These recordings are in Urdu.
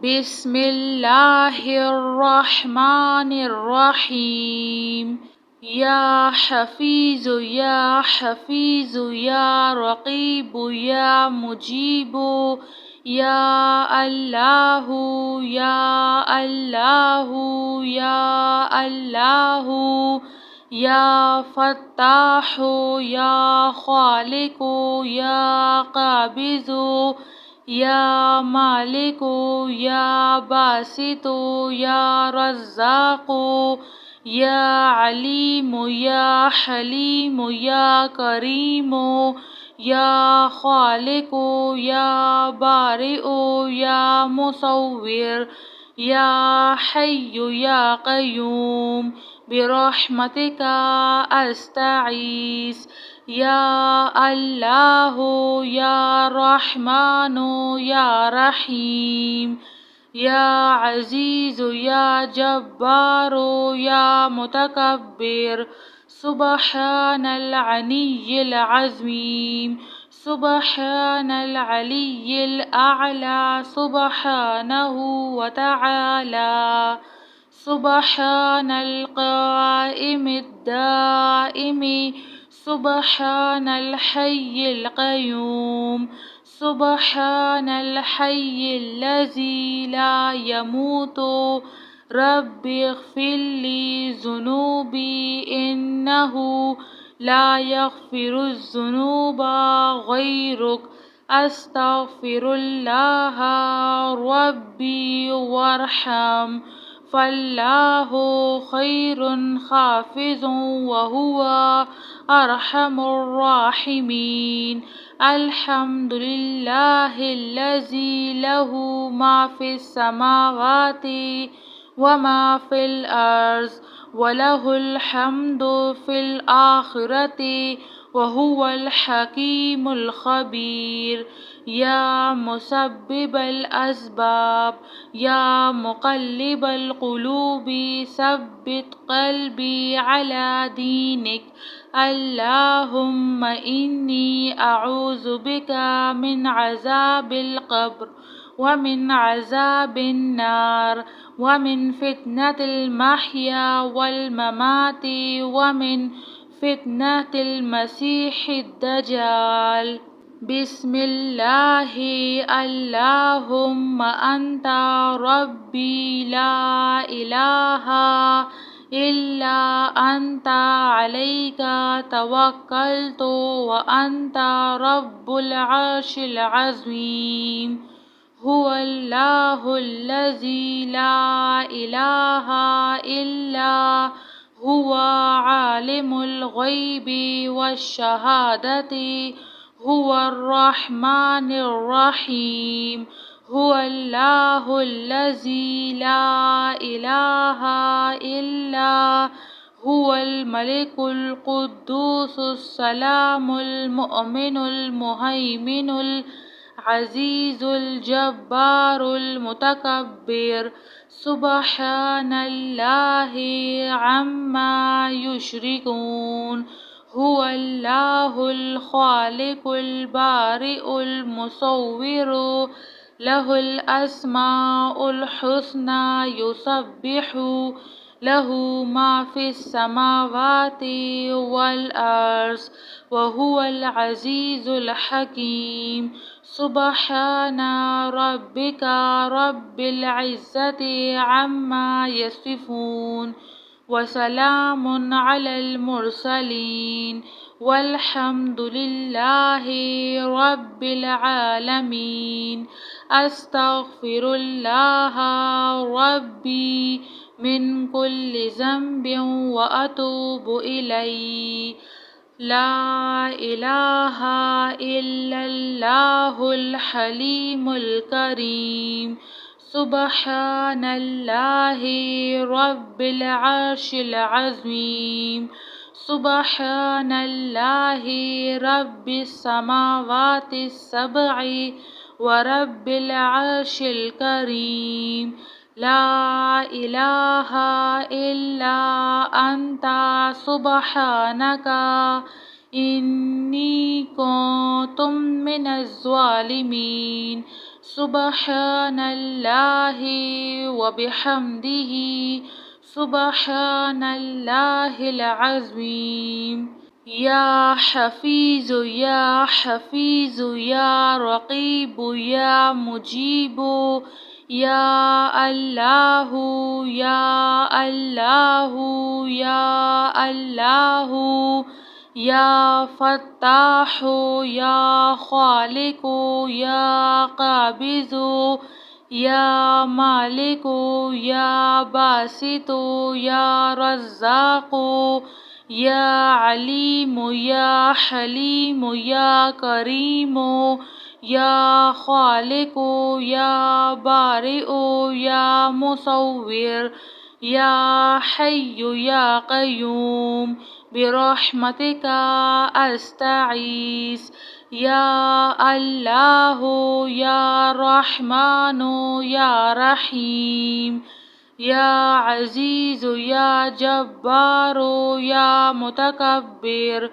بسم اللہ الرحمن الرحیم یا حفیظ یا حفیظ یا رقیب یا مجیب یا اللہ یا اللہ یا اللہ یا فتاح یا خالق یا قابض یا مالک یا باسط یا رزاق یا علیم یا حلیم یا کریم یا خالق یا بارئ یا مصور یا حی یا قیوم برحمتک استعیذ یا اللہ یا رحمن یا رحیم یا عزیز یا جبار یا متکبر سبحان العلی العظیم سبحان العلی الاعلی سبحانہ وتعالی سبحان القائم الدائم سبحان الحي القيوم سبحان الحي الذي لا يموت رب اغفر لي ذنوبي إنه لا يغفر الذنوب غيرك أستغفر الله ربي وارحم فالله خير حافظ وهو أرحم الراحمين الحمد لله الذي له ما في السماوات وما في الأرض وله الحمد في الآخرة وهو الحكيم الخبير یا مسبب الاسباب یا مقلب القلوب ثبت قلبی علی دینک اللہم انی اعوذ بک من عذاب القبر ومن عذاب النار ومن فتنة المحيا والممات ومن فتنة المسيح الدجال بسم اللہ اللہم انت ربی لا الہ الا انت علیک توکلت وانت رب العرش العظیم هو اللہ الذی لا الہ الا هو عالم الغیب والشہادۃ هو الرحمن الرحيم هو الله الذي لا إله إلا هو الملك القدوس السلام المؤمن المهيمن العزيز الجبار المتكبر سبحان الله عما يشركون هو الله الخالق البارئ المصور له الأسماء الحسنى يسبح له ما في السماوات والأرض وهو العزيز الحكيم سبحان ربك رب العزة عما يصفون وسلام على المرسلين والحمد لله رب العالمين أستغفر الله ربي من كل ذنب وأتوب إليه لا إله إلا الله الحليم الكريم سبحان الله رب العرش العظيم سبحان الله رب السماوات السبع ورب العرش الكريم لا إله إلا أنت سبحانك إني كنت من الظالمين سبحان اللہ وبحمدہ سبحان اللہ العظیم یا حفیظ یا حفیظ یا رقیب یا مجیب یا اللہ یا اللہ یا اللہ یا فتاح یا خالق یا قابض یا مالک یا باسط یا رزاق یا علیم یا حلیم یا کریم یا خالق یا بارئ یا مصور یا حی یا قیوم برحمتک استعیذ یا اللہ یا رحمن یا رحیم یا عزیز یا جبار یا متکبر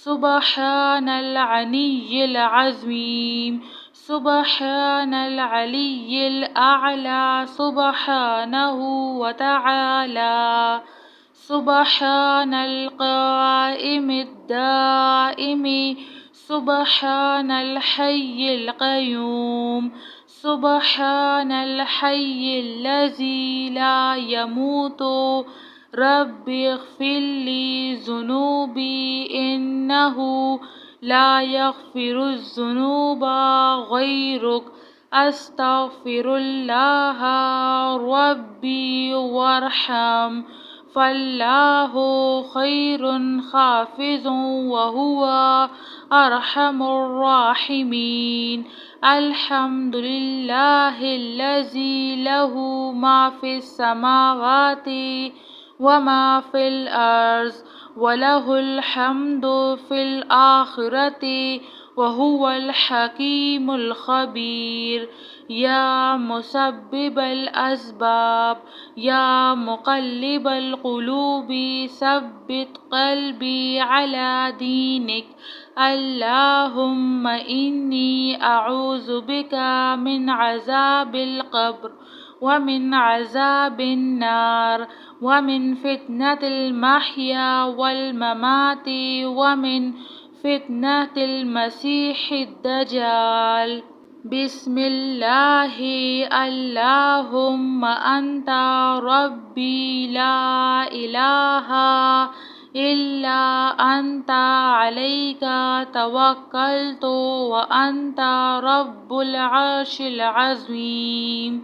سبحان العلی العظیم سبحان العلی الاعلی سبحانہ وتعالی سبحان القائم الدائم سبحان الحی القیوم سبحان الحی الذی لا يموت رب اغفر لی ذنوبی انہ لا یغفر الذنوب غیرک استغفر اللہ ربی وارحم فاللہ خیر حافظ وہو ارحم الراحمین الحمد للہ الذی لہ ما فی السماوات وما فی الارض وَلَهُ الْحَمْدُ فِي الْآخِرَةِ وَهُوَ الْحَكِيمُ الْخَبِيرُ یا مسبب الاسباب یا مقلب القلوب ثبت قلبی علی دینک اللہم انی اعوذ بک من عذاب القبر ومن عذاب النار ومن فتنة المحيا والممات ومن فتنة المسيح الدجال بسم اللہ اللہم انت ربی لا الہ الا انت علیک توکلت وانت رب العرش العظیم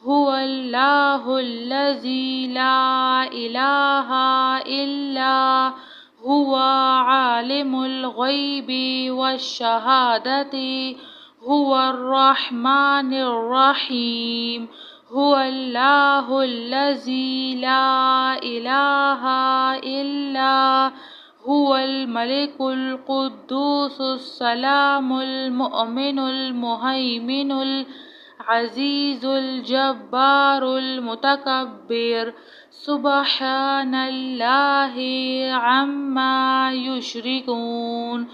هو اللہ الذی لا الہ الا هو عالم الغیب والشہادۃ هو الرحمن الرحیم هو اللہ الذی لا الہ الا هو الملک القدوس السلام المؤمن المہیمن العزیز الجبار المتکبر سبحان اللہ عما یشرکون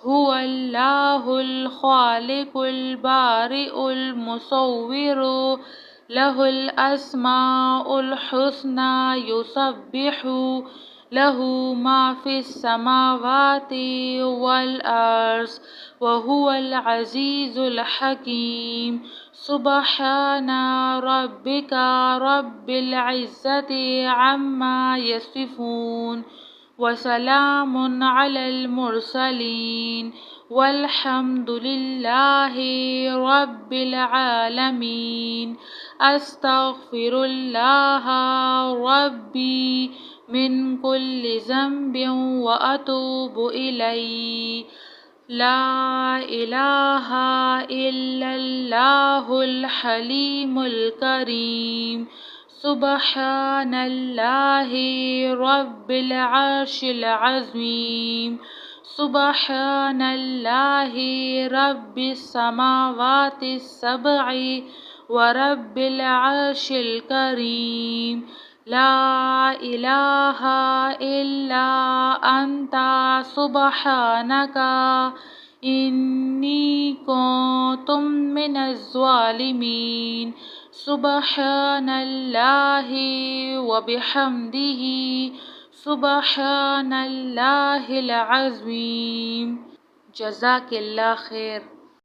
هو اللہ الخالق البارئ المصور له الاسماء الحسنى يسبح له ما في السماوات والارض وهو العزيز الحكيم سبحان ربك رب العزة عما يصفون وسلام على المرسلين والحمد لله رب العالمين استغفر الله ربي من كل ذنب وأتوب إليه لا إله إلا الله الحليم الكريم سبحان الله رب العرش العظيم سبحان الله رب السماوات السبع ورب العرش الكريم لا إله إلا أنت سبحانك إني كنت من الظالمين سبحان الله وبحمده سبحان الله العظيم. جزاک اللہ خیر.